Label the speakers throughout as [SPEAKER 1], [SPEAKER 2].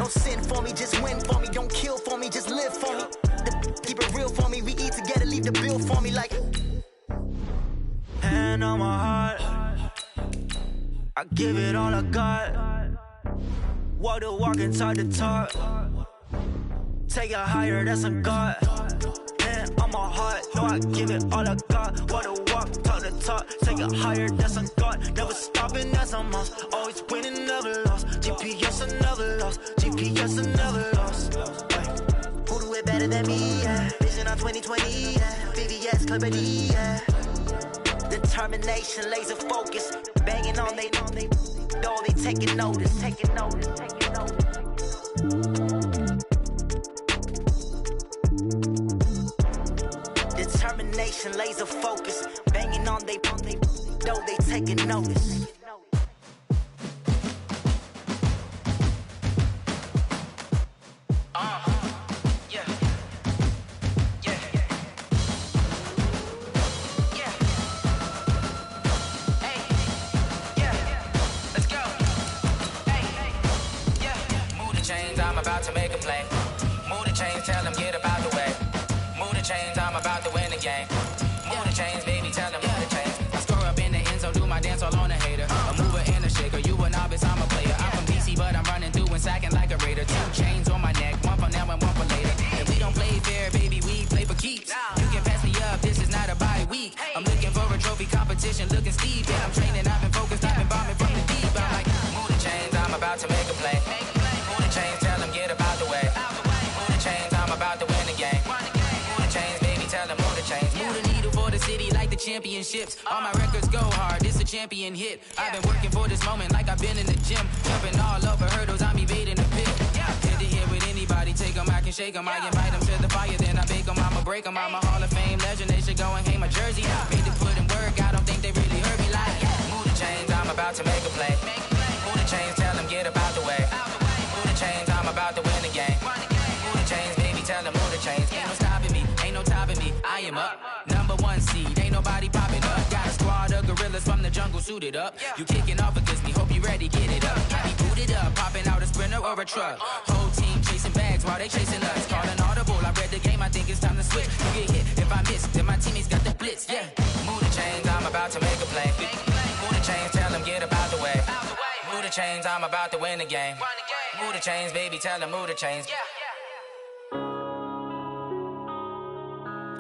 [SPEAKER 1] Don't sin for me, just win for me. Don't kill for me, just live for me. Keep it real for me. We eat together, leave the bill for me like. Hand on my heart, I give it all I got. Walk the walk and talk the talk. Take it higher, that's a God. Hand on my heart, no, I give it all I got. Walk the walk, talk the talk. Take it higher, that's a God. Never stopping, that's a must. Always winning, never lost. GPS, I never lost. GPS, I never lost. Who do it better than me? Yeah. Vision on 2020. Yeah. VVS, Clarity. Yeah. Determination, laser focus. Banging on they know they taking notice. Taking notice. Taking notice. Determination, laser focus. Banging on they know they taking notice.
[SPEAKER 2] About to make a play. Move the chains, tell them get about the way. Move the chains, I'm about to win the game. Move the chains, baby, tell them move the chains. I score up in the end zone, do my dance all on a hater. A mover and a shaker, you a novice, I'm a player. I'm from DC, but I'm running through and sacking like a raider. 2 chains on my neck, one for now and one for later. If we don't play fair, baby, we play for keeps. You can pass me up, this is not a bye week. I'm looking for a trophy competition, looking steep. Yeah, I'm training, I've been focused, I've been bombing from the deep. I'm like, move the chains, I'm about to make a play. Move the chains, tell them get about the way. Move the chains, I'm about to win the game. Move the chains, baby, tell them move the chains. Move the needle for the city like the championships. All my records go hard, this a champion hit. I've been working for this moment like I've been in the gym. Jumping all over hurdles, I'm evading the pit. Head to head with anybody, take them, I can shake them. I invite them to the fire, then I bake them, I'ma break them. I'm a Hall of Fame legend, they should go and hang my jersey. Made to put in work, I don't think they really heard me like. Move the chains, I'm about to make a play. Move the chains, tell them get about the way. Move the chains, I'm about to win the game. Move the chains, baby, tell them move the chains. Ain't no stopping me, ain't no topping me. I am up, number 1 seed, ain't nobody popping up. Got a squad of gorillas from the jungle suited up. You kicking off against me, hope you ready, get it up. I be booted up, popping out a sprinter or a truck. Whole team chasing bags while they chasing us. Calling audible, I read the game, I think it's time to switch. You get hit, if I miss, then my teammates got the blitz, yeah. Move the chains, I'm about to make a play. Move the chains, tell them get about the way. Move the chains, I'm about to win the game. Move the chains, baby, tell them move the chains.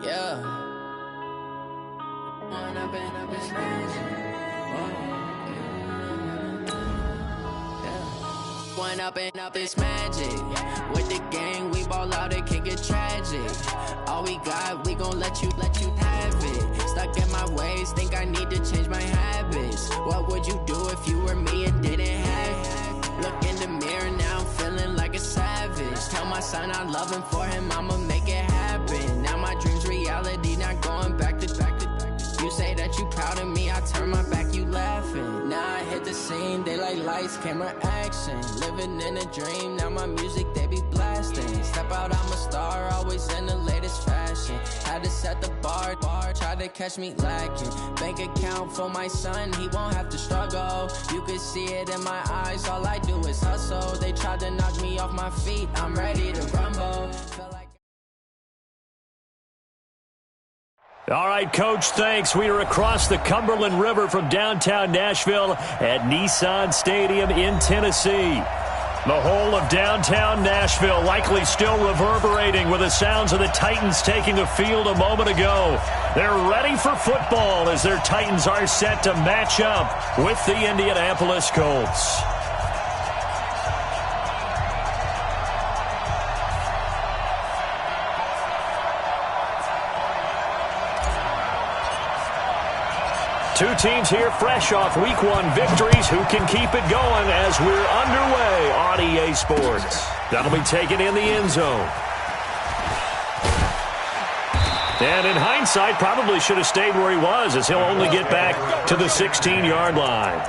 [SPEAKER 2] Yeah. One up and up is magic. With the gang, we ball out, it can get tragic. All we got, we gon' let you have it. Stuck in my ways, think I need to change my habits. What would you do if you were me and didn't have it? Look in the mirror, now I'm feeling like a savage. Tell my son I love him, for him I'ma make it happen. Now my dream's reality, not going back to. You say that you proud of me, I turn my back, you laughing. Now I hit the scene, they like lights, camera, action. Living in a dream, now my music, they be blasting. Step out, I'm a star, always in the latest fashion. Had to set the bar, try to catch me lacking. Bank account for my son, he won't have to struggle. You can see it in my eyes, all I do is hustle. They tried to knock me off my feet, I'm ready to rumble.
[SPEAKER 3] All right, Coach, thanks. We are across the Cumberland River from downtown Nashville at Nissan Stadium in Tennessee. The whole of downtown Nashville likely still reverberating with the sounds of the Titans taking the field a moment ago. They're ready for football as their Titans are set to match up with the Indianapolis Colts. Two teams here fresh off Week 1 victories. Who can keep it going as we're underway on EA Sports? That'll be taken in the end zone. And in hindsight, probably should have stayed where he was, as he'll only get back to the 16-yard line.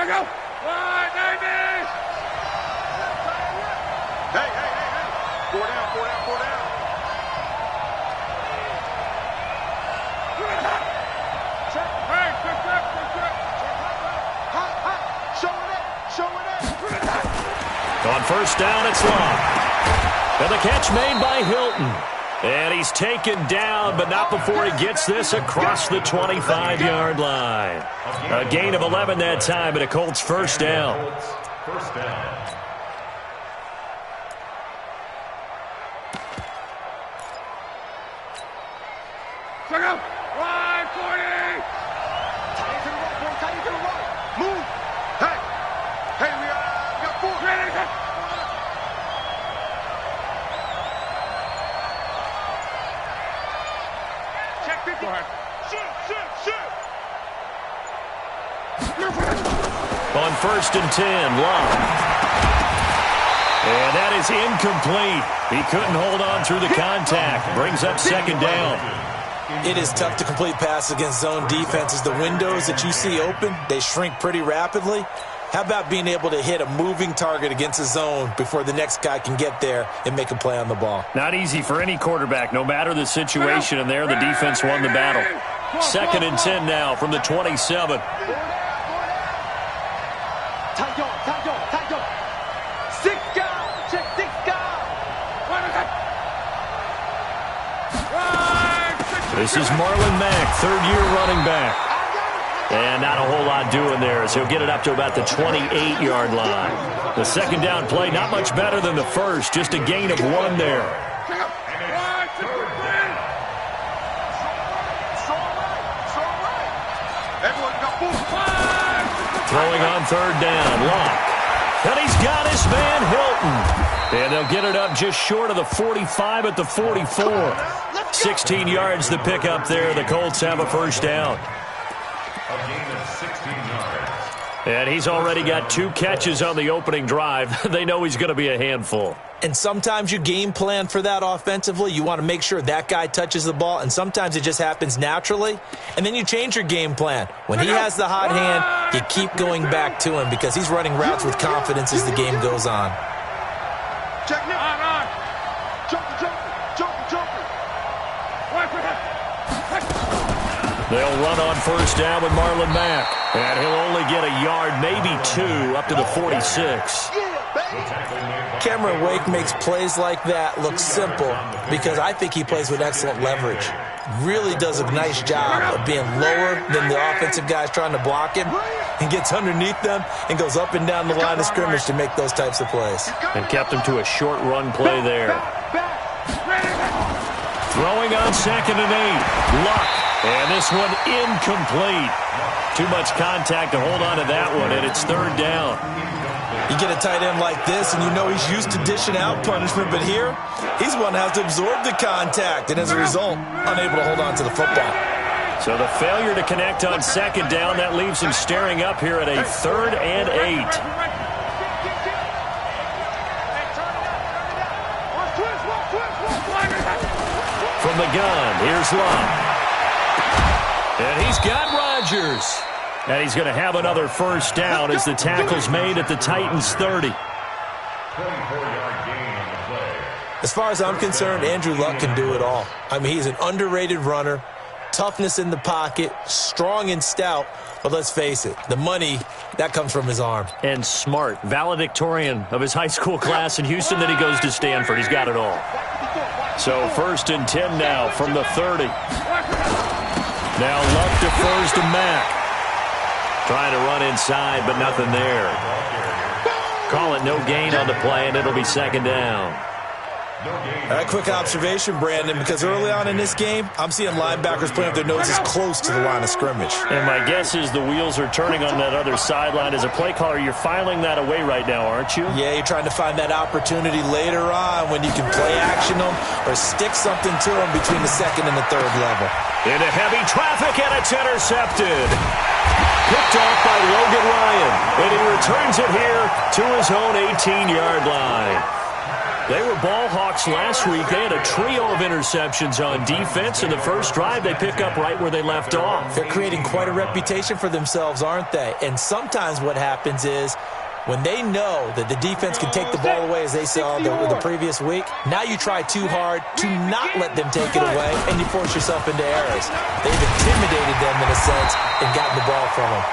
[SPEAKER 4] Hey, hey, hey, hey.
[SPEAKER 3] On first down, it's long. And the catch made by Hilton. And he's taken down, but not before he gets this across the 25-yard line. A gain of 11 that time, and a Colts first down.
[SPEAKER 4] First down.
[SPEAKER 5] Check out. Line 40. Tight to the right, boy. Tight to the right. Move. Hey. Hey, we got 4. Check 50. Shoot.
[SPEAKER 3] On first and 10, Love. And that is incomplete. He couldn't hold on through the contact. Brings up second down.
[SPEAKER 6] It is tough to complete passes against zone defenses. The windows that you see open, they shrink pretty rapidly. How about being able to hit a moving target against a zone before the next guy can get there and make a play on the ball?
[SPEAKER 3] Not easy for any quarterback, no matter the situation. And there, the defense won the battle. Second and 10 now from the 27. This is Marlon Mack, third-year running back. And not a whole lot doing there as he'll get it up to about the 28-yard line. The second down play, not much better than the first, just a gain of 1 there. Throwing on third down, Locke. And he's got his man Hilton. And they'll get it up just short of the 45 at the 44. 16 yards to pick up there. The Colts have a first down.
[SPEAKER 4] A gain of 16 yards.
[SPEAKER 3] And he's already got 2 catches on the opening drive. They know he's going to be a handful.
[SPEAKER 6] And sometimes you game plan for that offensively. You want to make sure that guy touches the ball, and sometimes it just happens naturally. And then you change your game plan. When he has the hot hand, you keep going back to him because he's running routes with confidence as the game goes on.
[SPEAKER 5] Check me. On. Jumper.
[SPEAKER 3] They'll run on first down with Marlon Mack. And he'll only get a yard, maybe 2, up to the 46.
[SPEAKER 6] Cameron Wake makes plays like that look simple because I think he plays with excellent leverage. Really does a nice job of being lower than the offensive guys trying to block him and gets underneath them and goes up and down the line of scrimmage to make those types of plays.
[SPEAKER 3] And kept him to a short run play there. Throwing on second and 8. Luck. And this one incomplete. Too much contact to hold on to that one, and it's third down.
[SPEAKER 6] You get a tight end like this, and you know he's used to dishing out punishment, but here, he's one that has to absorb the contact, and as a result, unable to hold on to the football.
[SPEAKER 3] So the failure to connect on second down, that leaves him staring up here at a third and 8. From the gun, here's Love. And he's got Rodgers. And he's going to have another first down as the tackle's made at the Titans' 30.
[SPEAKER 4] 24-yard gain on the play.
[SPEAKER 6] As far as I'm concerned, Andrew Luck can do it all. I mean, he's an underrated runner, toughness in the pocket, strong and stout. But let's face it, the money, that comes from his arm.
[SPEAKER 3] And smart, valedictorian of his high school class in Houston, then he goes to Stanford. He's got it all. So first and 10 now from the 30. Now Luck defers to Mack. Trying to run inside, but nothing there. Call it no gain on the play, and it'll be second down.
[SPEAKER 6] A quick observation, Brandon, because early on in this game, I'm seeing linebackers putting up their noses close to the line of scrimmage.
[SPEAKER 3] And my guess is the wheels are turning on that other sideline. As a play caller, you're filing that away right now, aren't you?
[SPEAKER 6] Yeah, you're trying to find that opportunity later on when you can play action them or stick something to them between the second and the third level.
[SPEAKER 3] Into heavy traffic, and it's intercepted. Picked off by Logan Ryan, and he returns it here to his own 18-yard line. They were ball hawks last week. They had a trio of interceptions on defense. In the first drive, they pick up right where they left off.
[SPEAKER 6] They're creating quite a reputation for themselves, aren't they? And sometimes what happens is When they know that the defense can take the ball away, as they saw the previous week, now you try too hard to not let them take it away, and you force yourself into errors. They've intimidated them, in a sense, and gotten the ball from them.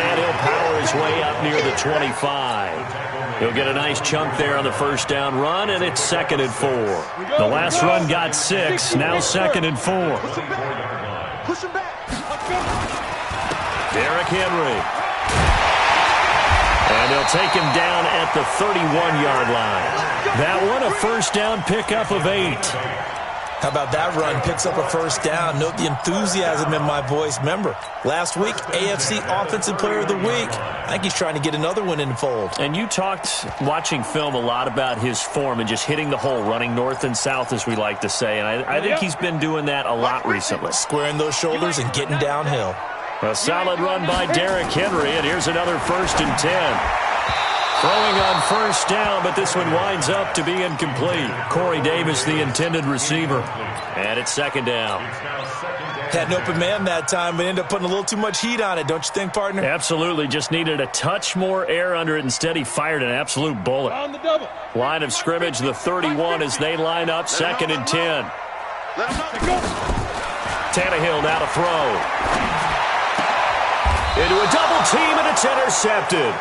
[SPEAKER 3] And he'll power his way up near the 25. He'll get a nice chunk there on the first down run, and it's 2nd and 4. The last run got 6, now 2nd and 4.
[SPEAKER 5] Push him back.
[SPEAKER 3] Derrick Henry. And they'll take him down at the 31-yard line. That one, a first down pickup of 8.
[SPEAKER 6] How about that run? Picks up a first down. Note the enthusiasm in my voice. Remember, last week, AFC Offensive Player of the Week. I think he's trying to get another one in the fold.
[SPEAKER 3] And you talked, watching film, a lot about his form and just hitting the hole, running north and south, as we like to say. And I think he's been doing that a lot recently.
[SPEAKER 6] Squaring those shoulders and getting downhill.
[SPEAKER 3] A solid run by Derrick Henry, and here's another 1st and 10. Throwing on first down, but this one winds up to be incomplete. Corey Davis, the intended receiver. And it's 2nd down.
[SPEAKER 6] Had an open man that time, but ended up putting a little too much heat on it, don't you think, partner?
[SPEAKER 3] Absolutely. Just needed a touch more air under it. Instead, he fired an absolute bullet.
[SPEAKER 5] On the double.
[SPEAKER 3] Line of scrimmage, the 31 as they line up, 2nd and 10.
[SPEAKER 5] Let him know.
[SPEAKER 3] Tannehill now to throw. Into a double team, and it's intercepted.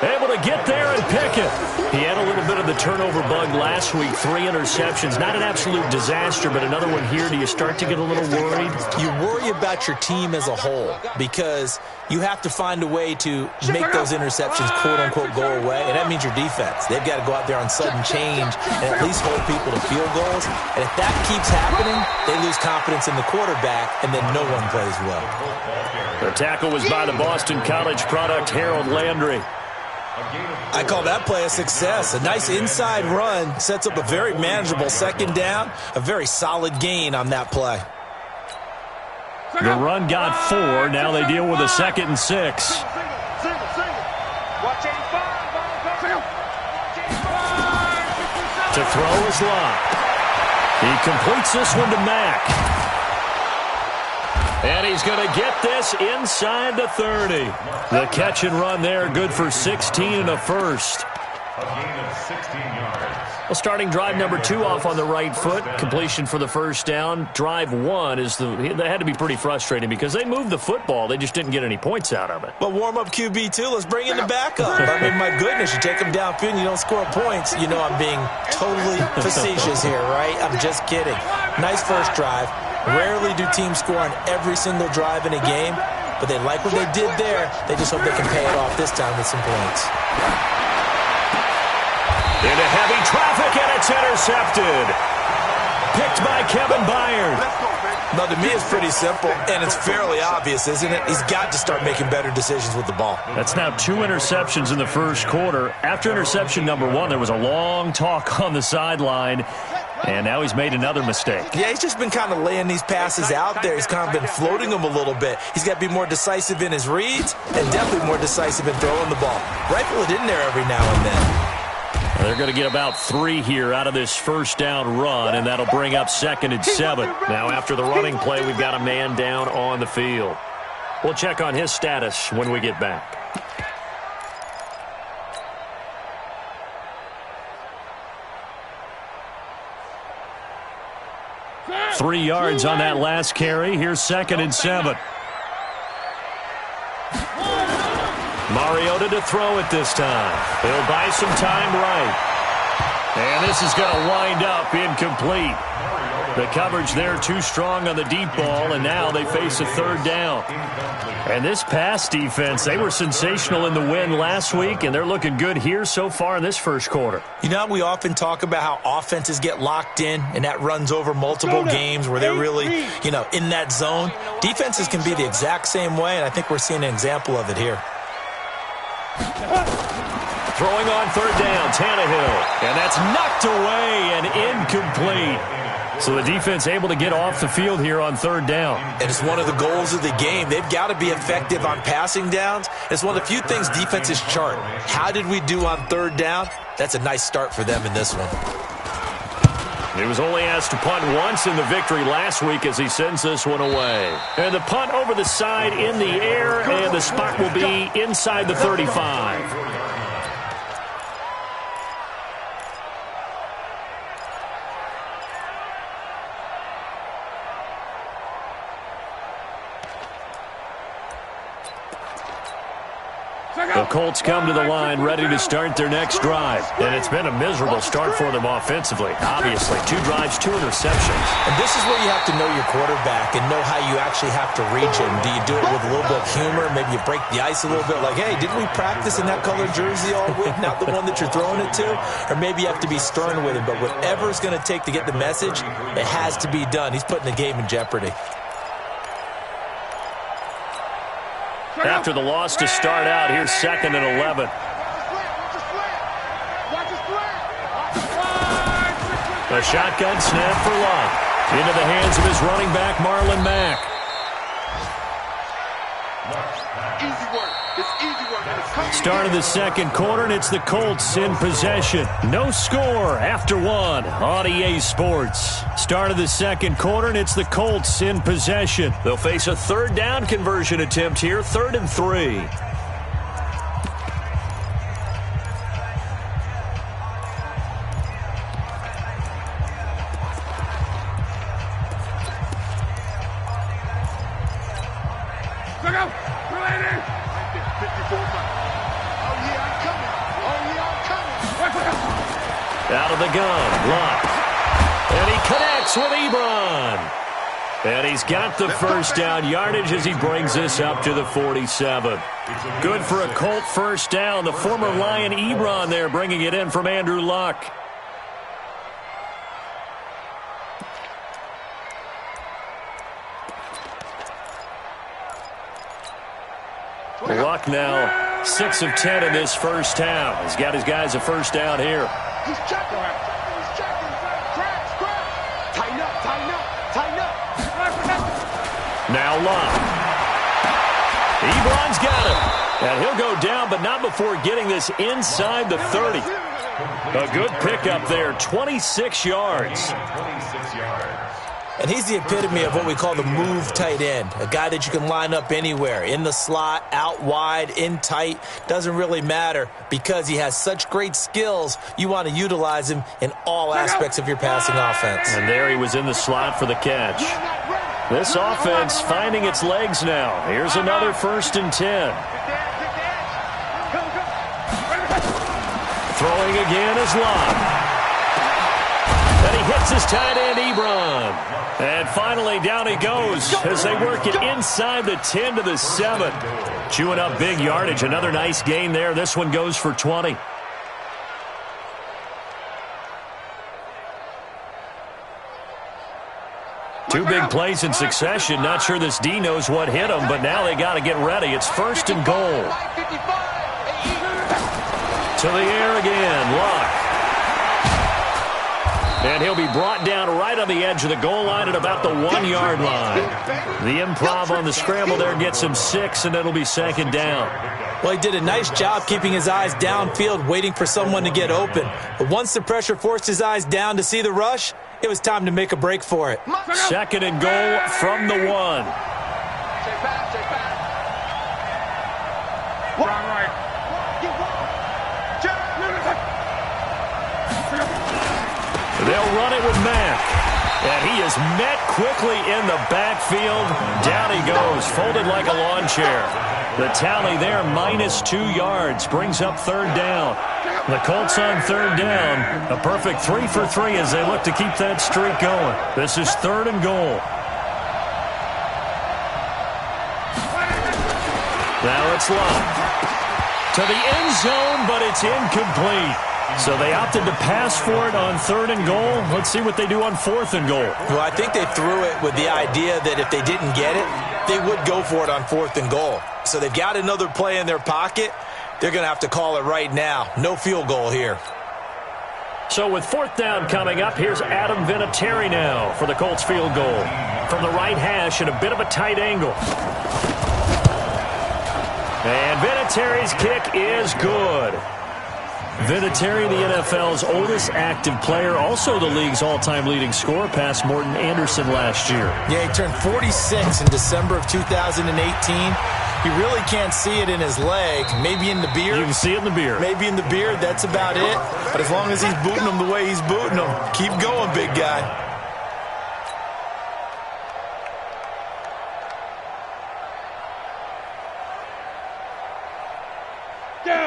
[SPEAKER 3] Able to get there and pick it. He had a little bit of the turnover bug last week. 3 interceptions. Not an absolute disaster, but another one here. Do you start to get a little worried?
[SPEAKER 6] You worry about your team as a whole because you have to find a way to make those interceptions, quote-unquote, go away, and that means your defense. They've got to go out there on sudden change and at least hold people to field goals. And if that keeps happening, they lose confidence in the quarterback, and then no one plays well.
[SPEAKER 3] The tackle was by the Boston College product, Harold Landry.
[SPEAKER 6] I call that play a success. A nice inside run sets up a very manageable 2nd down. A very solid gain on that play.
[SPEAKER 3] The run got 4. Now they deal with a 2nd and 6. To throw is Locke. He completes this one to Mack. And he's going to get this inside the 30. The catch and run there, good for 16 and a first.
[SPEAKER 4] A gain of 16 yards.
[SPEAKER 3] Well, starting drive number 2 off on the right foot. Completion for the first down. Drive 1 is they had to be pretty frustrating because they moved the football. They just didn't get any points out of it.
[SPEAKER 6] But warm-up QB, too. Let's bring in the backup. I mean, my goodness, you take them downfield and you don't score points. You know I'm being totally facetious here, right? I'm just kidding. Nice first drive. Rarely do teams score on every single drive in a game, but they like what they did there. They just hope they can pay it off this time with some points.
[SPEAKER 3] Into heavy traffic, and it's intercepted. Picked by Kevin Byard.
[SPEAKER 6] Now, to me, it's pretty simple, and it's fairly obvious, isn't it? He's got to start making better decisions with the ball.
[SPEAKER 3] That's now 2 interceptions in the first quarter. After interception number 1, there was a long talk on the sideline. And now he's made another mistake.
[SPEAKER 6] Yeah, he's just been kind of laying these passes out there. He's kind of been floating them a little bit. He's got to be more decisive in his reads and definitely more decisive in throwing the ball. Rifle it in there every now and then.
[SPEAKER 3] They're going to get about 3 here out of this first down run, and that'll bring up 2nd and 7. Now, after the running play, we've got a man down on the field. We'll check on his status when we get back. Three yards on that last carry. Here's 2nd and 7. Mariota to throw it this time. He'll buy some time right. And this is going to wind up incomplete. The coverage there too strong on the deep ball, and now they face a 3rd down. And this pass defense, they were sensational in the win last week, and they're looking good here so far in this first quarter.
[SPEAKER 6] You know, we often talk about how offenses get locked in, and that runs over multiple games where they're really, in that zone. Defenses can be the exact same way, and I think we're seeing an example of it here.
[SPEAKER 3] Throwing on 3rd down, Tannehill. And that's knocked away and incomplete. So the defense able to get off the field here on 3rd down.
[SPEAKER 6] And it's one of the goals of the game. They've got to be effective on passing downs. It's one of the few things defenses chart. How did we do on 3rd down? That's a nice start for them in this one.
[SPEAKER 3] He was only asked to punt once in the victory last week as he sends this one away. And the punt over the side in the air, and the spot will be inside the 35. The Colts come to the line ready to start their next drive. And it's been a miserable start for them offensively. Obviously, 2 drives, 2 interceptions.
[SPEAKER 6] And this is where you have to know your quarterback and know how you actually have to reach him. Do you do it with a little bit of humor? Maybe you break the ice a little bit like, hey, didn't we practice in that colored jersey all week? Not the one that you're throwing it to? Or maybe you have to be stern with him. But whatever it's going to take to get the message, it has to be done. He's putting the game in jeopardy.
[SPEAKER 3] After the loss to start out, here's 2nd and 11. A shotgun snap for Luck. Into the hands of his running back, Marlon Mack.
[SPEAKER 5] Easy work. It's easy work.
[SPEAKER 3] Start of the second quarter, and it's the Colts in possession. No score after 1 on EA Sports. Start of the second quarter, and it's the Colts in possession. They'll face a 3rd down conversion attempt here, 3rd and 3.
[SPEAKER 5] Look out! Related! 54 miles. Oh, yeah, I'm coming. Oh, yeah, I'm coming.
[SPEAKER 3] Out of the gun, Luck. And he connects with Ebron. And he's got the first down yardage as he brings this up to the 47. Good for a Colt first down. The former Lion Ebron there bringing it in from Andrew Luck. Luck now 6 of 10 in this first half. He's got his guys a first down here.
[SPEAKER 5] He's checking. He's checking. Scratch. Tighten up. Tighten up.
[SPEAKER 3] Now Luck. Ebron's got him. And he'll go down, but not before getting this inside the 30. A good pickup there, 26 yards.
[SPEAKER 4] 26 yards.
[SPEAKER 6] And he's the epitome of what we call the move tight end, a guy that you can line up anywhere, in the slot, out wide, in tight, doesn't really matter because he has such great skills. You want to utilize him in all aspects of your passing offense.
[SPEAKER 3] And there he was in the slot for the catch. This offense finding its legs now. Here's another 1st and 10. Throwing again is Luck. And he hits his tight end, Ebron. And finally, down he goes as they work it inside the 10 to the 7. Chewing up big yardage. Another nice gain there. This one goes for 20. Two big plays in succession. Not sure this D knows what hit him, but now they got to get ready. It's 1st and goal. To the air again, Luck. And he'll be brought down right on the edge of the goal line at about the 1-yard line. The improv on the scramble there gets him 6, and it'll be 2nd down.
[SPEAKER 6] Well, he did a nice job keeping his eyes downfield, waiting for someone to get open. But once the pressure forced his eyes down to see the rush, it was time to make a break for it.
[SPEAKER 3] 2nd and goal from the 1. They'll run it with Mack. And he is met quickly in the backfield. Down he goes, folded like a lawn chair. The tally there, -2 yards, brings up 3rd down. The Colts on 3rd down. A perfect 3 for 3 as they look to keep that streak going. This is 3rd and goal. Now it's Luck. To the end zone, but it's incomplete. So they opted to pass for it on 3rd and goal. Let's see what they do on 4th and goal.
[SPEAKER 6] Well, I think they threw it with the idea that if they didn't get it, they would go for it on 4th and goal. So they've got another play in their pocket. They're going to have to call it right now. No field goal here.
[SPEAKER 3] So with 4th down coming up, here's Adam Vinatieri now for the Colts field goal. From the right hash at a bit of a tight angle. And Vinatieri's kick is good. Vinatieri, the NFL's oldest active player, also the league's all-time leading scorer, past Morton Anderson last year.
[SPEAKER 6] Yeah, he turned 46 in December of 2018. He really can't see it in his leg. Maybe in the beard.
[SPEAKER 3] You can see it in the beard.
[SPEAKER 6] Maybe in the beard. That's about it. But as long as he's booting him the way he's booting him, keep going, big guy.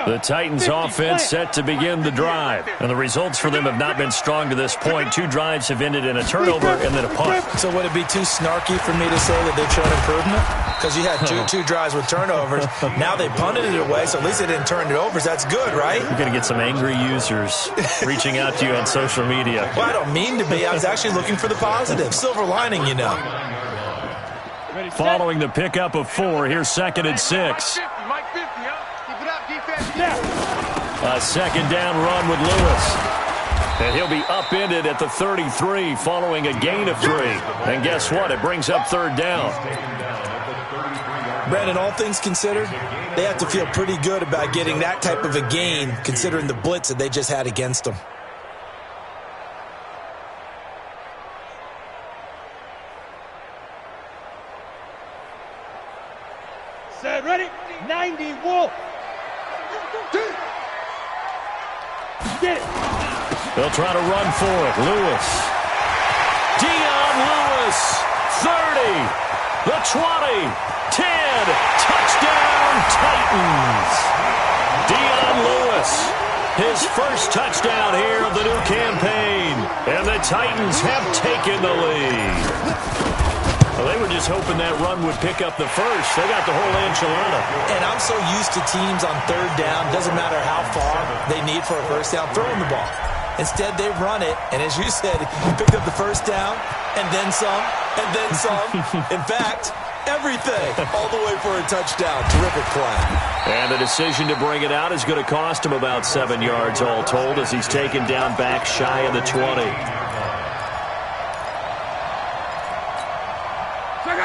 [SPEAKER 3] The Titans offense set to begin the drive. And the results for them have not been strong to this point. 2 drives have ended in a turnover and then a punt.
[SPEAKER 6] So would it be too snarky for me to say that they've shown improvement? Because you had two drives with turnovers. Now they punted it away, so at least they didn't turn it over. That's good, right?
[SPEAKER 3] You're going to get some angry users reaching out to you on social media.
[SPEAKER 6] Well, I don't mean to be. I was actually looking for the positive. Silver lining, you know.
[SPEAKER 3] Following the pickup of 4, here's 2nd and 6. A second down run with Lewis. And he'll be upended at the 33 following a gain of 3. And guess what? It brings up 3rd down.
[SPEAKER 6] Brandon, all things considered, they have to feel pretty good about getting that type of a gain considering the blitz that they just had against them.
[SPEAKER 5] Set, ready? 90, Wolf. Get it.
[SPEAKER 3] They'll try to run for it. Lewis. Dion Lewis. 30. The 20. 10. Touchdown, Titans. Dion Lewis. His first touchdown here of the new campaign. And the Titans have taken the lead. Well, they were just hoping that run would pick up the first. They got the whole enchilada.
[SPEAKER 6] And I'm so used to teams on 3rd down, doesn't matter how far they need for a first down, throwing the ball. Instead, they run it, and as you said, picked up the first down, and then some, and then some. In fact, everything, all the way for a touchdown. Terrific play.
[SPEAKER 3] And the decision to bring it out is going to cost him about 7 yards all told as he's taken down back shy of the 20.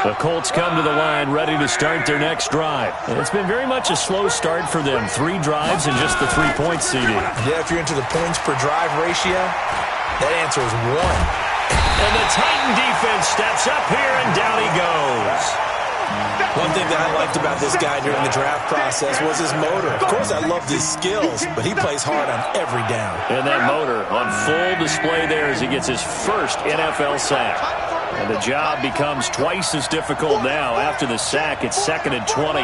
[SPEAKER 3] The Colts come to the line ready to start their next drive. And it's been very much a slow start for them. 3 drives and just the 3-point seeding.
[SPEAKER 6] Yeah, if you're into the points per drive ratio, that answer is 1.
[SPEAKER 3] And the Titan defense steps up here, and down he goes.
[SPEAKER 6] One thing that I liked about this guy during the draft process was his motor. Of course, I loved his skills, but he plays hard on every down.
[SPEAKER 3] And that motor on full display there as he gets his first NFL sack. And the job becomes twice as difficult now. After the sack, it's 2nd and 20.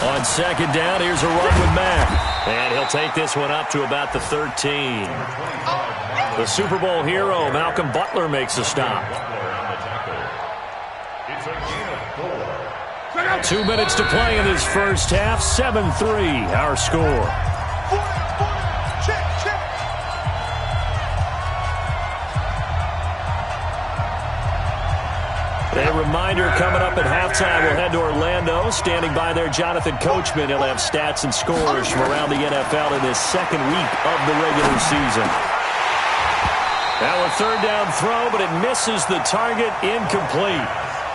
[SPEAKER 3] On 2nd down, here's a run with Mack. And he'll take this one up to about the 13. The Super Bowl hero, Malcolm Butler, makes a stop. 2 minutes to play in this first half. 7-3, our score. A reminder coming up at halftime, we'll head to Orlando. Standing by there, Jonathan Coachman. He'll have stats and scores from around the NFL in this 2nd week of the regular season. Now a 3rd down throw, but it misses the target, incomplete.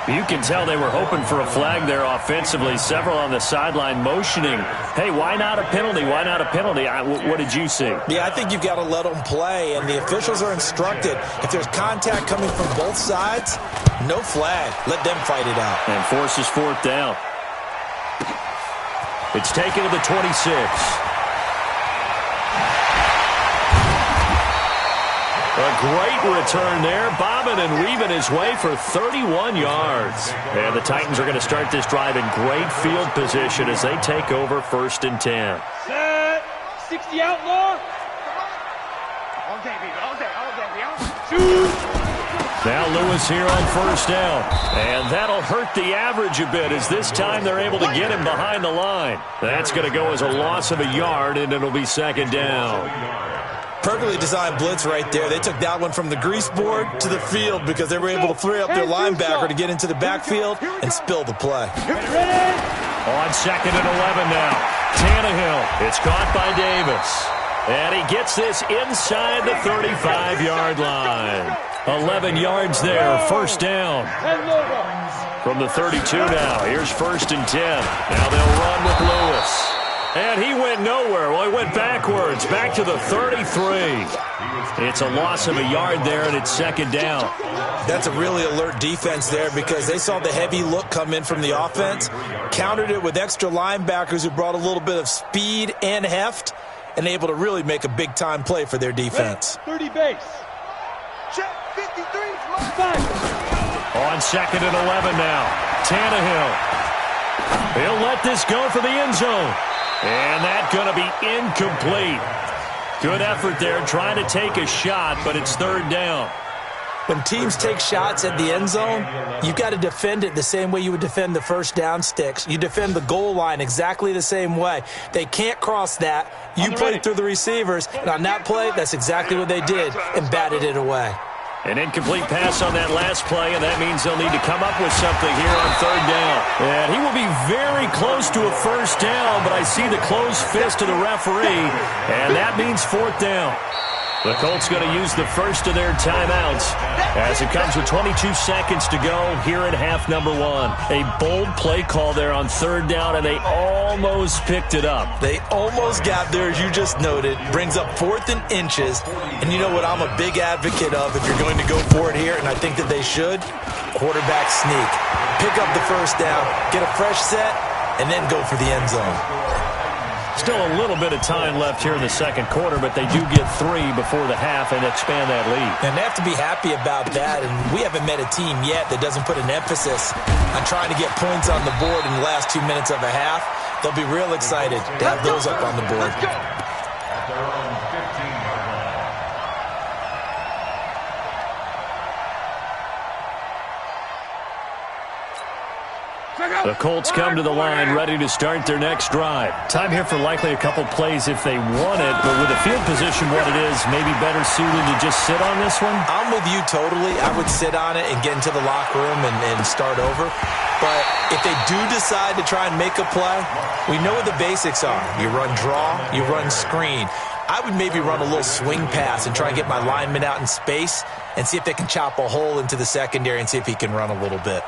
[SPEAKER 3] You can tell they were hoping for a flag there offensively. Several on the sideline motioning. Hey, why not a penalty? Why not a penalty? What did you see?
[SPEAKER 6] Yeah, I think you've got to let them play, and the officials are instructed. If there's contact coming from both sides, no flag. Let them fight it out.
[SPEAKER 3] And forces 4th down. It's taken to the 26. A great return there, bobbing and weaving his way for 31 yards. And the Titans are going to start this drive in great field position as they take over 1st and 10.
[SPEAKER 5] Set. 60 outlaw. All day, baby. All day. Shoot.
[SPEAKER 3] Now Lewis here on 1st down. And that'll hurt the average a bit as this time they're able to get him behind the line. That's going to go as a loss of a yard, and it'll be 2nd down.
[SPEAKER 6] Perfectly designed blitz right there. They took that one from the grease board to the field because they were able to free up their linebacker to get into the backfield and spill the play.
[SPEAKER 3] On 2nd and 11 now. Tannehill. It's caught by Davis. And he gets this inside the 35-yard line. 11 yards there, 1st down. From the 32 now, here's 1st and 10. Now they'll run with Lewis. And he went nowhere. Well, he went backwards, back to the 33. It's a loss of a yard there, and it's 2nd down.
[SPEAKER 6] That's a really alert defense there because they saw the heavy look come in from the offense, countered it with extra linebackers who brought a little bit of speed and heft, and able to really make a big-time play for their defense.
[SPEAKER 5] 30 base. Check 53.
[SPEAKER 3] On 2nd and 11 now. Tannehill. He'll let this go for the end zone. And that's going to be incomplete. Good effort there trying to take a shot, but it's 3rd down.
[SPEAKER 6] When teams take shots at the end zone, you've got to defend it the same way you would defend the first down sticks. You defend the goal line exactly the same way. They can't cross that. You play through the receivers, and on that play, that's exactly what they did and batted it away.
[SPEAKER 3] An incomplete pass on that last play, and that means they'll need to come up with something here on 3rd down. And he will be very close to a 1st down, but I see the closed fist of the referee, and that means 4th down. The Colts going to use the first of their timeouts as it comes with 22 seconds to go here in half number 1. A bold play call there on 3rd down, and they almost picked it up.
[SPEAKER 6] They almost got there, as you just noted. Brings up 4th and inches. And you know what I'm a big advocate of if you're going to go for it here, and I think that they should? Quarterback sneak. Pick up the 1st down, get a fresh set, and then go for the end zone.
[SPEAKER 3] Still a little bit of time left here in the 2nd quarter, but they do get 3 before the half and expand that lead.
[SPEAKER 6] And they have to be happy about that, and we haven't met a team yet that doesn't put an emphasis on trying to get points on the board in the last 2 minutes of a half. They'll be real excited to have those up on the board.
[SPEAKER 3] The Colts come to the line ready to start their next drive. Time here for likely a couple plays if they want it, but with the field position what it is, maybe better suited to just sit on this one?
[SPEAKER 6] I'm with you totally. I would sit on it and get into the locker room and start over. But if they do decide to try and make a play, we know what the basics are. You run draw, you run screen. I would maybe run a little swing pass and try and get my lineman out in space and see if they can chop a hole into the secondary and see if he can run a little bit.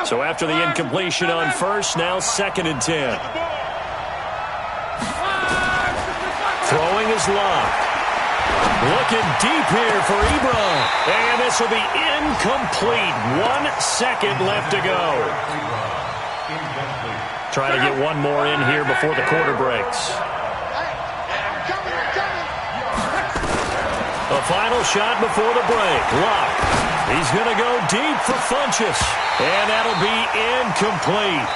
[SPEAKER 3] So after the incompletion on 1st, now 2nd and 10. Throwing is locked. Looking deep here for Ebron. And this will be incomplete. 1 second left to go. Try to get one more in here before the quarter breaks. The final shot before the break. Locked. He's going to go deep for Funchess. And that'll be incomplete.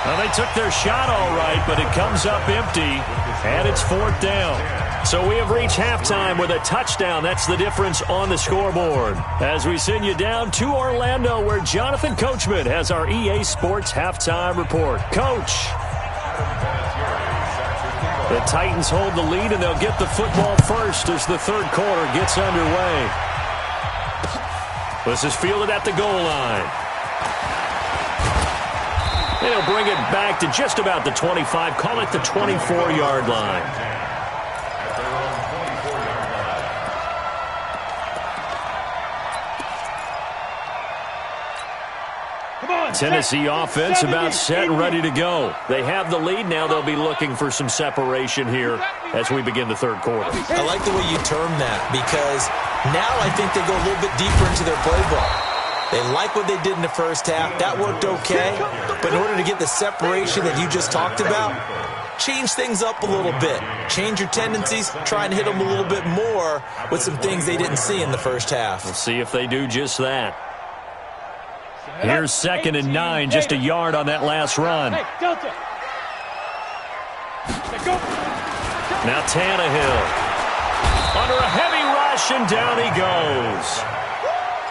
[SPEAKER 3] Well, they took their shot all right, but it comes up empty. And it's 4th down. So we have reached halftime with a touchdown. That's the difference on the scoreboard. As we send you down to Orlando, where Jonathan Coachman has our EA Sports halftime report. Coach. The Titans hold the lead, and they'll get the football first as the 3rd quarter gets underway. This is fielded at the goal line. They'll bring it back to just about the 25. Call it the 24-yard line. Tennessee offense about set and ready to go. They have the lead. Now they'll be looking for some separation here as we begin the 3rd quarter.
[SPEAKER 6] I like the way you term that because now I think they go a little bit deeper into their playbook. They like what they did in the 1st half. That worked okay. But in order to get the separation that you just talked about, change things up a little bit. Change your tendencies. Try and hit them a little bit more with some things they didn't see in the 1st half.
[SPEAKER 3] We'll see if they do just that. Here's 2nd and 9, just a yard on that last run. Now Tannehill. Under a heavy rush, and down he goes.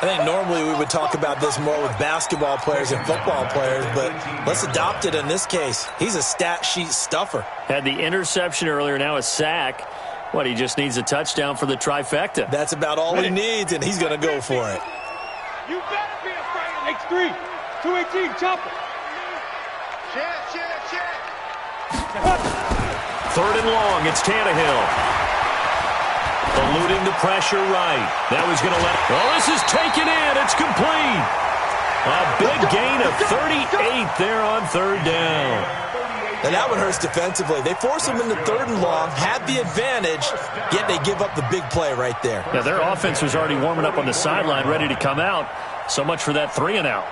[SPEAKER 6] I think normally we would talk about this more with basketball players and football players, but let's adopt it in this case. He's a stat sheet stuffer.
[SPEAKER 3] Had the interception earlier, now a sack. What, he just needs a touchdown for the trifecta.
[SPEAKER 6] That's about all he needs, and he's going to go for it.
[SPEAKER 5] You better be afraid. X3, 218, chopper. Check.
[SPEAKER 3] 3rd and long, it's Tannehill. Eluding the pressure right. That was going to let... Oh, this is taken in. It's complete. A big gain of 38 there on third down.
[SPEAKER 6] And that one hurts defensively. They force them into third and long, had the advantage, yet they give up the big play right there.
[SPEAKER 3] Yeah, their offense was already warming up on the sideline, ready to come out. So much for that 3-and-out.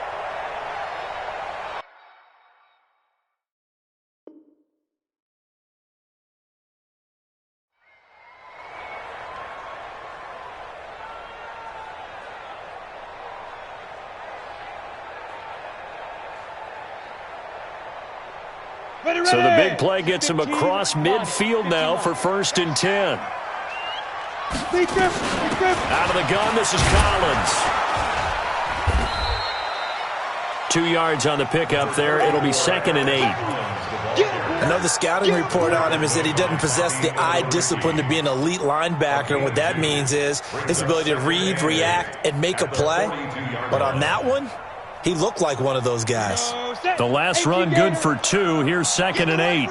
[SPEAKER 3] So the big play gets him across midfield now for 1st and 10. Out of the gun, this is Collins. 2 yards on the pickup there. It'll be 2nd and 8.
[SPEAKER 6] I know the scouting report on him is that he doesn't possess the eye discipline to be an elite linebacker. And what that means is his ability to read, react, and make a play. But on that one, he looked like one of those guys.
[SPEAKER 3] The last run good for 2. Here's 2nd and 8.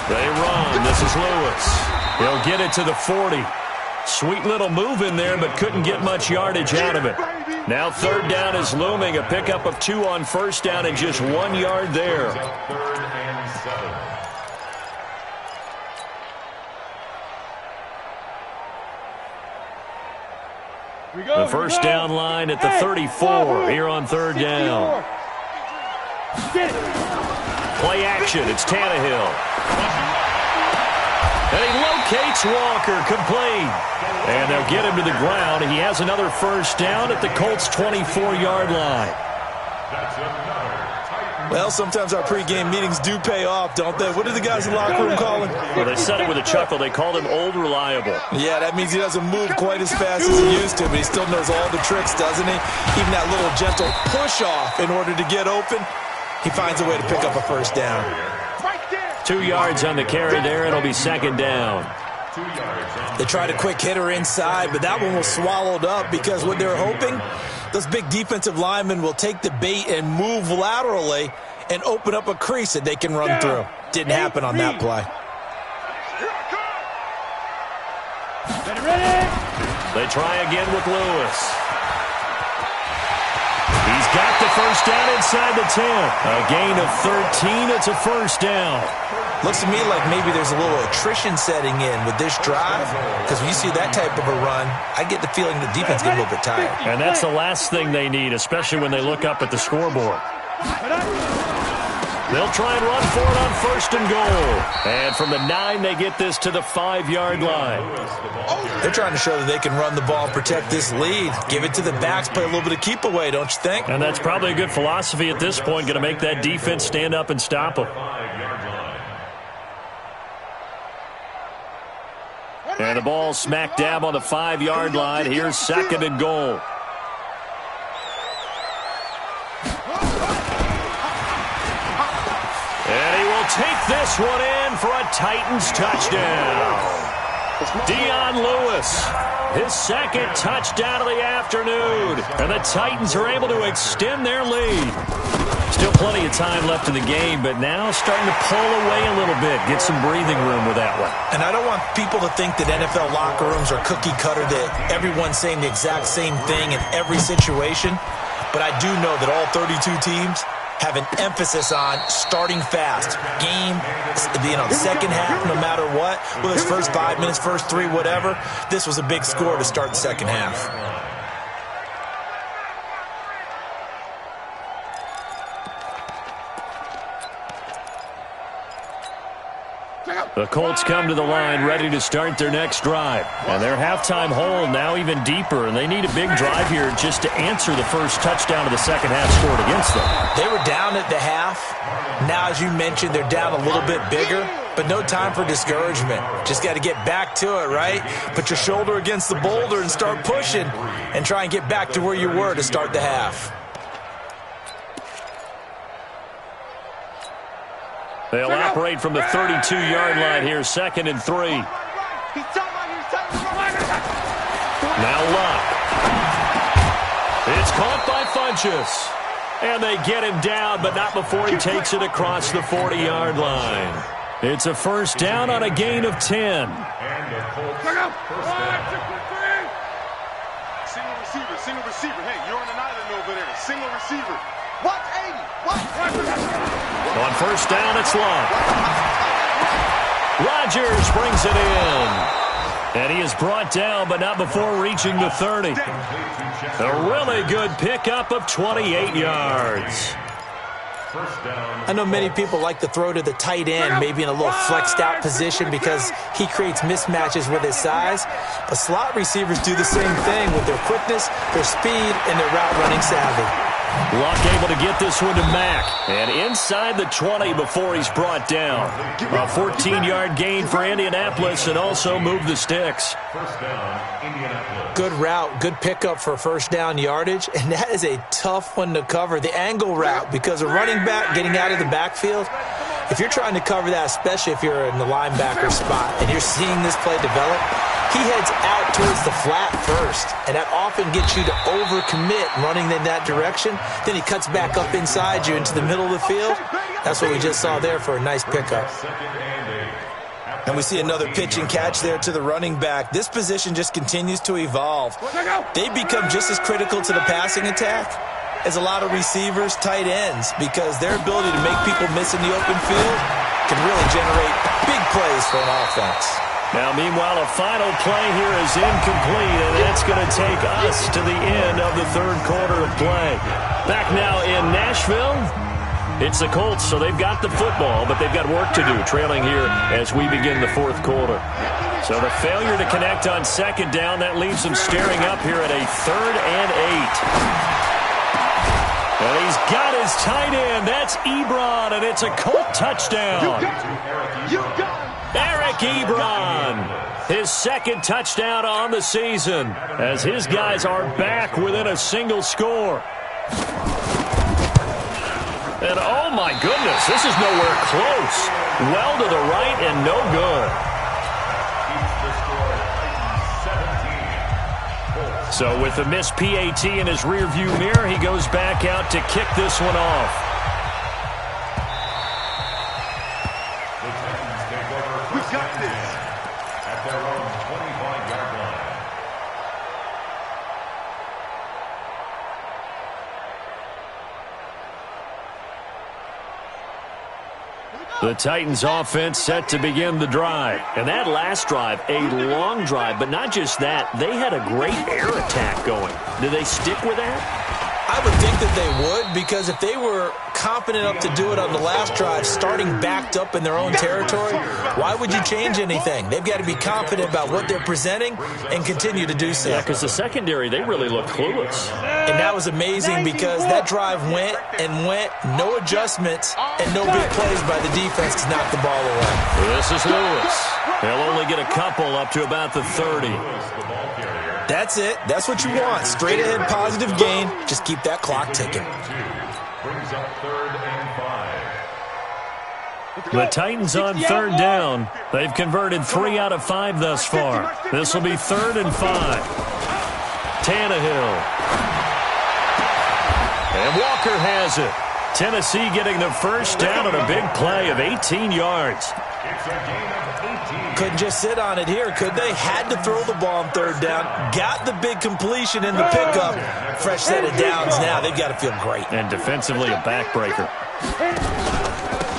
[SPEAKER 3] They run. This is Lewis. He'll get it to the 40. Sweet little move in there, but couldn't get much yardage out of it. Now third down is looming. A pickup of 2 on first down and just 1 yard there.
[SPEAKER 4] 3rd and 7.
[SPEAKER 3] The first down line at the 34 here on third down. Play action. It's Tannehill. And he locates Walker, complete. And they'll get him to the ground. He has another first down at the Colts' 24-yard line.
[SPEAKER 6] Well, sometimes our pregame meetings do pay off, don't they? What do the guys in the locker room call him?
[SPEAKER 3] Well, they said it with a chuckle. They called him Old Reliable.
[SPEAKER 6] Yeah, that means he doesn't move quite as fast as he used to, but he still knows all the tricks, doesn't he? Even that little gentle push-off in order to get open, he finds a way to pick up a first down.
[SPEAKER 3] 2 yards on the carry there. It'll be 2nd down.
[SPEAKER 6] They tried a quick hitter inside, but that one was swallowed up because what they're hoping, those big defensive linemen will take the bait and move laterally and open up a crease that they can run through. Didn't happen on that play.
[SPEAKER 3] They try again with Lewis. He's got the first down inside the 10. A gain of 13. It's a first down.
[SPEAKER 6] Looks to me like maybe there's a little attrition setting in with this drive, because when you see that type of a run, I get the feeling the defense gets a little bit tired.
[SPEAKER 3] And that's the last thing they need, especially when they look up at the scoreboard. They'll try and run for it on 1st and goal. And from the 9, they get this to the 5-yard line.
[SPEAKER 6] They're trying to show that they can run the ball and protect this lead. Give it to the backs, play a little bit of keep away, don't you think?
[SPEAKER 3] And that's probably a good philosophy at this point, going to make that defense stand up and stop them. And the ball smack dab on the 5-yard line. Here's 2nd and goal. And he will take this one in for a Titans touchdown. Dion Lewis, his 2nd touchdown of the afternoon. And the Titans are able to extend their lead. Still plenty of time left in the game, but now starting to pull away a little bit. Get some breathing room with that one.
[SPEAKER 6] And I don't want people to think that NFL locker rooms are cookie cutter, that everyone's saying the exact same thing in every situation. But I do know that all 32 teams have an emphasis on starting fast. Game, the second half, no matter what, whether it's first 5 minutes, first 3, whatever, this was a big score to start the second half.
[SPEAKER 3] The Colts come to the line ready to start their next drive. And their halftime hole now even deeper, and they need a big drive here just to answer the first touchdown of the second half scored against them.
[SPEAKER 6] They were down at the half. Now, as you mentioned, they're down a little bit bigger, but no time for discouragement. Just got to get back to it, right? Put your shoulder against the boulder and start pushing and try and get back to where you were to start the half.
[SPEAKER 3] They'll operate from the 32-yard line here, 2nd and 3. Now Luck. It's caught by Funchess. And they get him down, but not before he takes it across the 40-yard line. It's a first down on a gain of 10.
[SPEAKER 4] And the Colts first down.
[SPEAKER 5] Single receiver. Hey, you're on an island over there. Single receiver. Watch 80. Watch.
[SPEAKER 3] On first down, it's long. Rodgers brings it in. And he is brought down, but not before reaching the 30. A really good pickup of 28 yards.
[SPEAKER 6] I know many people like to throw to the tight end, maybe in a little flexed out position because he creates mismatches with his size. But slot receivers do the same thing with their quickness, their speed, and their route running savvy.
[SPEAKER 3] Luck able to get this one to Mack. And inside the 20 before he's brought down. A 14-yard gain for Indianapolis and also move the sticks.
[SPEAKER 4] First down, Indianapolis.
[SPEAKER 6] Good route, good pickup for first down yardage, and that is a tough one to cover, the angle route, because a running back getting out of the backfield, if you're trying to cover that, especially if you're in the linebacker spot and you're seeing this play develop, he heads out towards the flat first, and that often gets you to overcommit running in that direction. Then he cuts back up inside you into the middle of the field. That's what we just saw there for a nice pickup. And we see another pitch and catch there to the running back. This position just continues to evolve. They become just as critical to the passing attack as a lot of receivers, tight ends, because their ability to make people miss in the open field can really generate big plays for an offense.
[SPEAKER 3] Now, meanwhile, a final play here is incomplete, and that's going to take us to the end of the third quarter of play. Back now in Nashville, it's the Colts, so they've got the football, but they've got work to do, trailing here as we begin the fourth quarter. So the failure to connect on second down, that leaves them staring up here at a 3rd and 8. And he's got his tight end. That's Ebron, and it's a Colt touchdown. Eric Ebron, his second touchdown on the season, as his guys are back within a single score. And oh my goodness, this is nowhere close. Well to the right and no good. So with the missed PAT in his rearview mirror, he goes back out to kick this one off.
[SPEAKER 5] We got this.
[SPEAKER 4] At their own 25-yard line.
[SPEAKER 3] The Titans offense set to begin the drive. And that last drive, a long drive, but not just that, they had a great air attack going. Do they stick with that?
[SPEAKER 6] I would think that they would, because if they were confident enough to do it on the last drive, starting backed up in their own territory, why would you change anything? They've got to be confident about what they're presenting and continue to do so.
[SPEAKER 3] Yeah, because the secondary, they really look clueless.
[SPEAKER 6] And that was amazing because that drive went and went, no adjustments, and no big plays by the defense to knock the ball away.
[SPEAKER 3] This is Lewis. They'll only get a couple up to about the 30.
[SPEAKER 6] That's it. That's what you want. Straight ahead positive gain. Just keep that clock ticking.
[SPEAKER 4] Brings up 3rd and 5.
[SPEAKER 3] The Titans on third down. They've converted 3 out of 5 thus far. This will be 3rd and 5. Tannehill. And Walker has it. Tennessee getting the first down on a big play of 18 yards.
[SPEAKER 4] It's a gain of 18.
[SPEAKER 6] Couldn't just sit on it here, could they? Had to throw the ball on third down. Got the big completion in the pickup. Fresh set of downs now. They've got to feel great.
[SPEAKER 3] And defensively a backbreaker.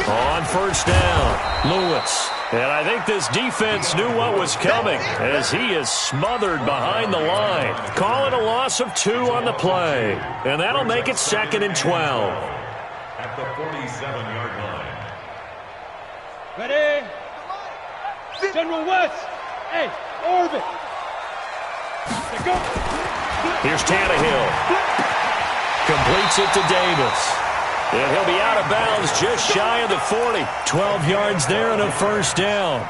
[SPEAKER 3] On first down, Lewis. And I think this defense knew what was coming as he is smothered behind the line. Call it a loss of 2 on the play. And that'll make it 2nd and 12.
[SPEAKER 4] At the 47-yard line.
[SPEAKER 7] Ready? General West. Hey, orbit. Go.
[SPEAKER 3] Here's Tannehill. Completes it to Davis. And he'll be out of bounds just shy of the 40. 12 yards there and a first down.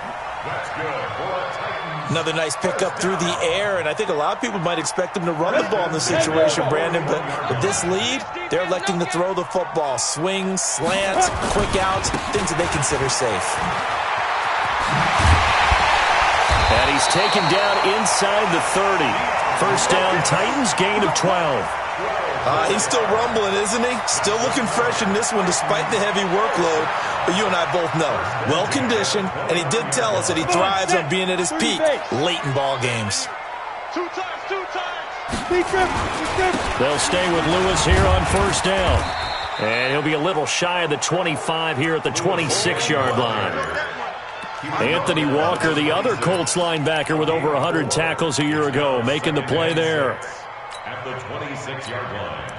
[SPEAKER 4] That's good for a Titans.
[SPEAKER 6] Another nice pickup through the air, and I think a lot of people might expect them to run the ball in this situation, Brandon, but with this lead, they're electing to throw the football. Swings, slants, quick outs, things that they consider safe.
[SPEAKER 3] And he's taken down inside the 30. First down, Titans, gain of 12.
[SPEAKER 6] He's still rumbling, isn't he? Still looking fresh in this one despite the heavy workload. But you and I both know, well-conditioned, and he did tell us that he thrives on being at his peak late in ball games.
[SPEAKER 5] Two times.
[SPEAKER 3] They'll stay with Lewis here on first down. And he'll be a little shy of the 25 here at the 26-yard line. Anthony Walker, the other Colts linebacker with over 100 tackles a year ago, making the play there.
[SPEAKER 4] At the 26-yard line.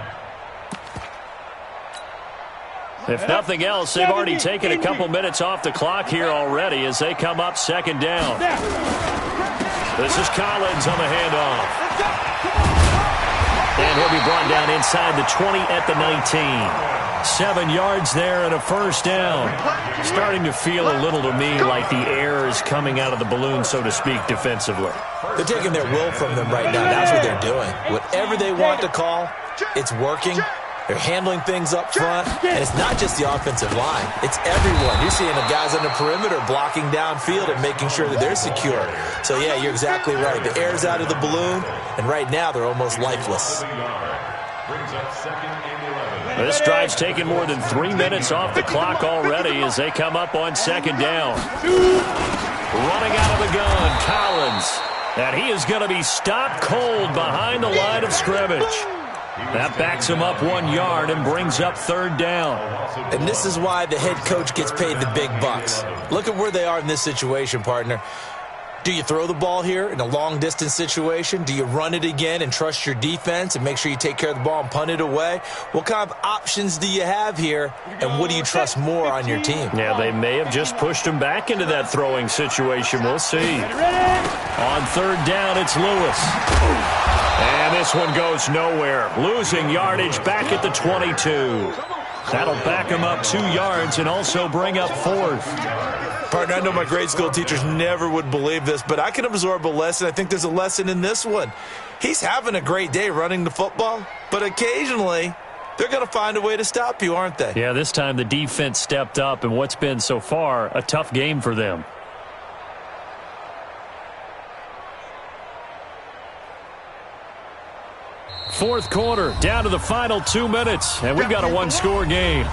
[SPEAKER 3] If nothing else, they've already taken a couple minutes off the clock here already as they come up second down. This is Collins on the handoff. And he'll be brought down inside the 20 at the 19. 7 yards there and a first down. Starting to feel a little to me like the air is coming out of the balloon, so to speak, defensively.
[SPEAKER 6] They're taking their will from them right now. That's what they're doing. Whatever they want to call, it's working. They're handling things up front, and it's not just the offensive line. It's everyone. You're seeing the guys on the perimeter blocking downfield and making sure that they're secure. So, yeah, you're exactly right. The air's out of the balloon, and right now they're almost lifeless.
[SPEAKER 3] This drive's taken more than 3 minutes off the clock already as they come up on second down. Running out of the gun, Collins. And he is going to be stopped cold behind the line of scrimmage. That backs him up 1 yard and brings up third down.
[SPEAKER 6] And this is why the head coach gets paid the big bucks. Look at where they are in this situation, partner. Do you throw the ball here in a long-distance situation? Do you run it again and trust your defense and make sure you take care of the ball and punt it away? What kind of options do you have here, and what do you trust more on your team?
[SPEAKER 3] Yeah, they may have just pushed him back into that throwing situation. We'll see. On third down, it's Lewis. And this one goes nowhere. Losing yardage back at the 22. That'll back him up 2 yards and also bring up fourth.
[SPEAKER 6] Partner, I know my grade school teachers never would believe this, but I can absorb a lesson. I think there's a lesson in this one. He's having a great day running the football, but occasionally they're going to find a way to stop you, aren't they?
[SPEAKER 3] Yeah, this time the defense stepped up in what's been so far a tough game for them. Fourth quarter, down to the final 2 minutes, and we've got a one-score game.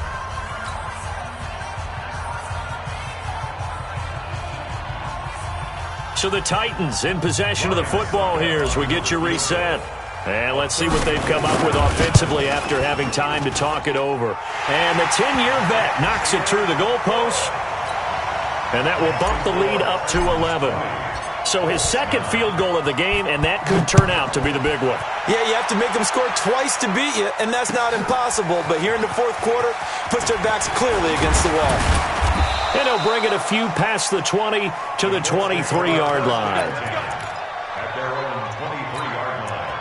[SPEAKER 3] So the Titans in possession of the football here as we get you reset. And let's see what they've come up with offensively after having time to talk it over. And the 10-year vet knocks it through the goalpost, and that will bump the lead up to 11. So his second field goal of the game, and that could turn out to be the big one.
[SPEAKER 6] Yeah, you have to make them score twice to beat you, and that's not impossible. But here in the fourth quarter, puts their backs clearly against the wall.
[SPEAKER 3] And he'll bring it a few past the 20 to the 23-yard line.
[SPEAKER 4] At their own 23-yard line.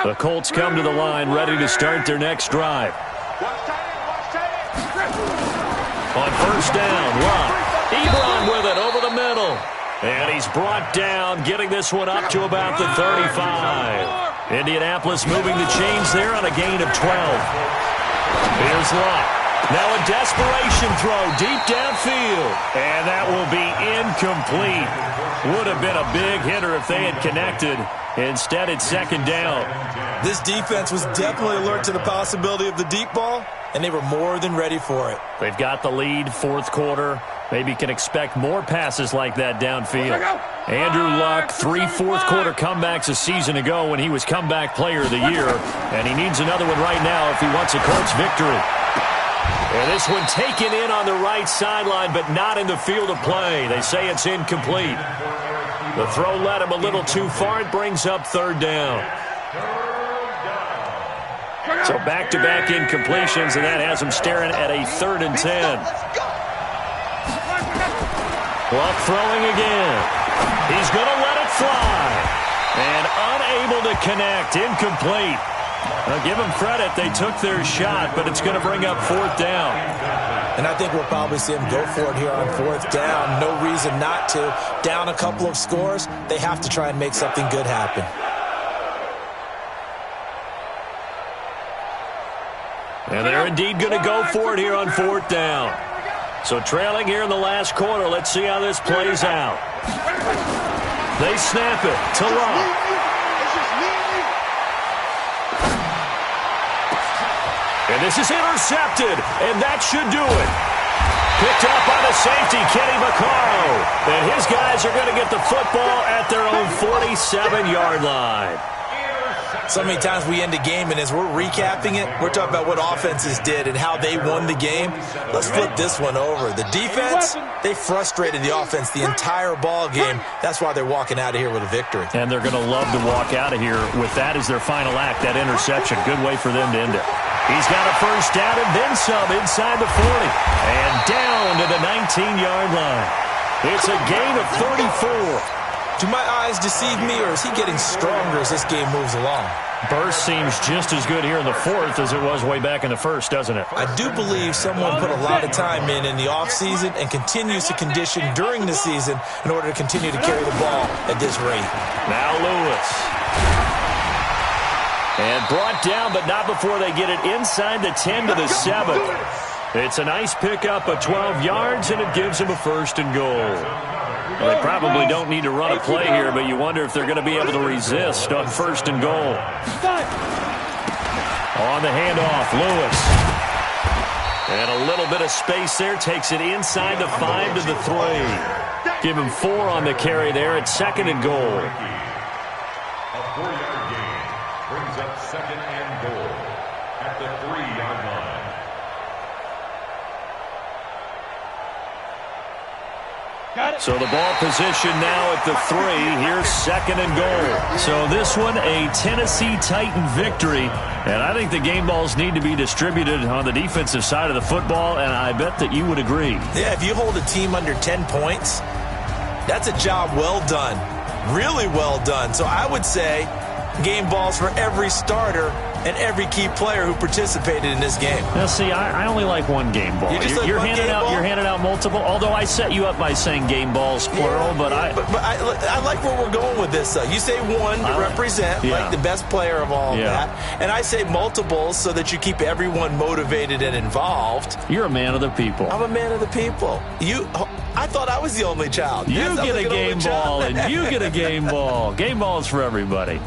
[SPEAKER 3] The Colts come to the line ready to start their next drive. On first down, Love. Ebron with it over the middle. And he's brought down, getting this one up to about the 35. Indianapolis moving the chains there on a gain of 12. Here's Luck. Now a desperation throw deep downfield. And that will be incomplete. Would have been a big hitter if they had connected. Instead, it's second down.
[SPEAKER 6] This defense was definitely alert to the possibility of the deep ball, and they were more than ready for it.
[SPEAKER 3] They've got the lead, fourth quarter. Maybe can expect more passes like that downfield. Andrew Luck, 3 fourth-quarter comebacks a season ago when he was comeback player of the year, and he needs another one right now if he wants a Colts victory. And this one taken in on the right sideline, but not in the field of play. They say it's incomplete. The throw led him a little too far. It brings up third down. So back-to-back incompletions, and that has him staring at a 3rd and 10. Luck throwing again. He's going to let it fly. And unable to connect. Incomplete. Now, give them credit. They took their shot, but it's going to bring up 4th down.
[SPEAKER 6] And I think we'll probably see him go for it here on 4th down. No reason not to. Down a couple of scores, they have to try and make something good happen.
[SPEAKER 3] And they're indeed going to go for it here on 4th down. So trailing here in the last quarter. Let's see how this plays out. They snap it to Love. And this is intercepted, and that should do it. Picked up by the safety, Kenny Vaccaro. And his guys are going to get the football at their own 47-yard line.
[SPEAKER 6] So many times we end a game, and as we're recapping it, we're talking about what offenses did and how they won the game. Let's flip this one over. The defense, they frustrated the offense the entire ball game. That's why they're walking out of here with a victory.
[SPEAKER 3] And they're going to love to walk out of here with that as their final act, that interception. Good way for them to end it. He's got a first down and then some inside the 40. And down to the 19-yard line. It's a gain of 34.
[SPEAKER 6] Do my eyes deceive me, or is he getting stronger as this game moves along?
[SPEAKER 3] Burst seems just as good here in the 4th as it was way back in the 1st, doesn't it?
[SPEAKER 6] I do believe someone put a lot of time in the offseason and continues to condition during the season in order to continue to carry the ball at this rate.
[SPEAKER 3] Now Lewis. And brought down, but not before they get it inside the 10 to the 7. It's a nice pickup of 12 yards, and it gives them a 1st and goal. Well, they probably don't need to run a play here, but you wonder if they're going to be able to resist on 1st and goal. On the handoff, Lewis. And a little bit of space there. Takes it inside the 5 to the 3. Give him 4 on the carry there at 2nd and goal.
[SPEAKER 4] A 4-yard gain brings up 2nd and goal at the 3-yard line.
[SPEAKER 3] So the ball position now at the 3. Here's 2nd and goal. So this one, a Tennessee Titan victory. And I think the game balls need to be distributed on the defensive side of the football, and I bet that you would agree.
[SPEAKER 6] Yeah, if you hold a team under 10 points, that's a job well done. Really well done. So I would say game balls for every starter and every key player who participated in this game.
[SPEAKER 3] Now, see, I only like one game ball. You're handing out multiple. Although I set you up by saying game balls plural,
[SPEAKER 6] yeah,
[SPEAKER 3] but
[SPEAKER 6] I like where we're going with this. You say one to represent like the best player of all that, and I say multiples so that you keep everyone motivated and involved.
[SPEAKER 3] You're a man of the people.
[SPEAKER 6] I'm a man of the people. I thought I was the only child.
[SPEAKER 3] You get a game ball, and you get a game ball. Game balls for everybody.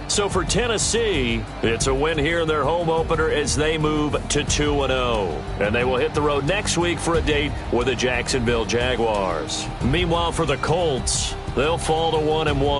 [SPEAKER 3] So for Tennessee, it's a win here in their home opener as they move to 2-0. And they will hit the road next week for a date with the Jacksonville Jaguars. Meanwhile, for the Colts, they'll fall to 1-1.